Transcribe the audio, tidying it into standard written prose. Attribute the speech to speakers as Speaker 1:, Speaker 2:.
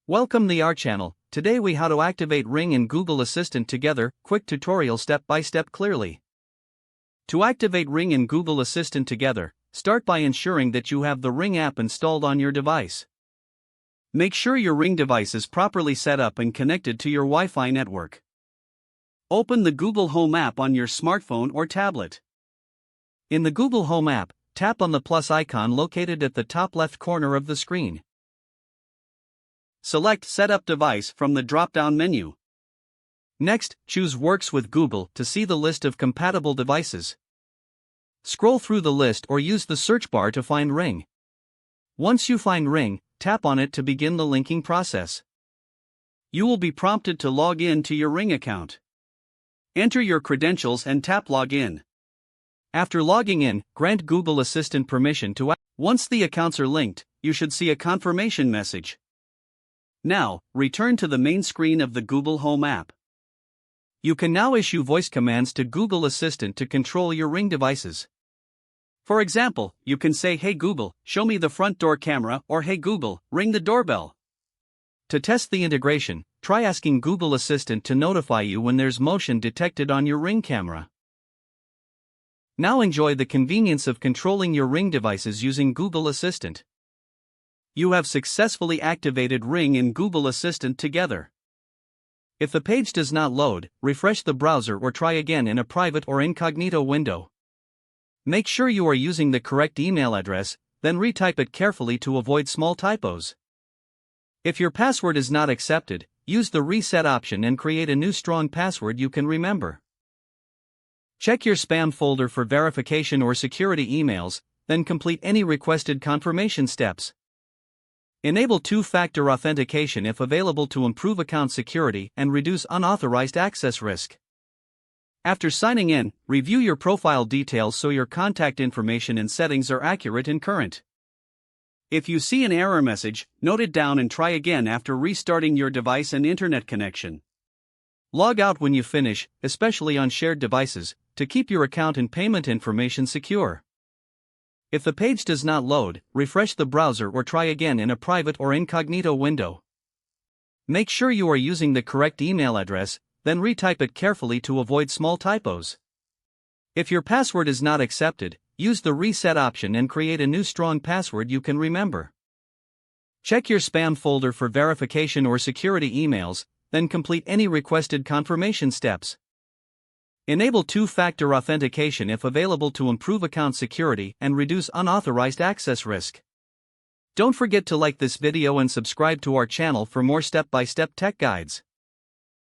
Speaker 1: Welcome to our channel. Today we how to activate Ring and Google Assistant together, quick tutorial step by step clearly. To activate Ring and Google Assistant together, start by ensuring that you have the Ring app installed on your device. Make sure your Ring device is properly set up and connected to your Wi-Fi network. Open the Google Home app on your smartphone or tablet. In the Google Home app, tap on the plus icon located at the top left corner of the screen. Select Set Up Device from the drop-down menu. Next, choose Works with Google to see the list of compatible devices. Scroll through the list or use the search bar to find Ring. Once you find Ring, tap on it to begin the linking process. You will be prompted to log in to your Ring account. Enter your credentials and tap Login. After logging in, grant Google Assistant permission to act. Once the accounts are linked, you should see a confirmation message. Now, return to the main screen of the Google Home app. You can now issue voice commands to Google Assistant to control your Ring devices. For example, you can say, "Hey Google, show me the front door camera," or "Hey Google, ring the doorbell." To test the integration, try asking Google Assistant to notify you when there's motion detected on your Ring camera. Now enjoy the convenience of controlling your Ring devices using Google Assistant. You have successfully activated Ring and Google Assistant together. If the page does not load, refresh the browser or try again in a private or incognito window. Make sure you are using the correct email address, then retype it carefully to avoid small typos. If your password is not accepted, use the reset option and create a new strong password you can remember. Check your spam folder for verification or security emails, then complete any requested confirmation steps. Enable two-factor authentication if available to improve account security and reduce unauthorized access risk. After signing in, review your profile details so your contact information and settings are accurate and current. If you see an error message, note it down and try again after restarting your device and internet connection. Log out when you finish, especially on shared devices, to keep your account and payment information secure. If the page does not load, refresh the browser or try again in a private or incognito window. Make sure you are using the correct email address, then retype it carefully to avoid small typos. If your password is not accepted, use the reset option and create a new strong password you can remember. Check your spam folder for verification or security emails, then complete any requested confirmation steps. Enable two-factor authentication if available to improve account security and reduce unauthorized access risk. Don't forget to like this video and subscribe to our channel for more step-by-step tech guides.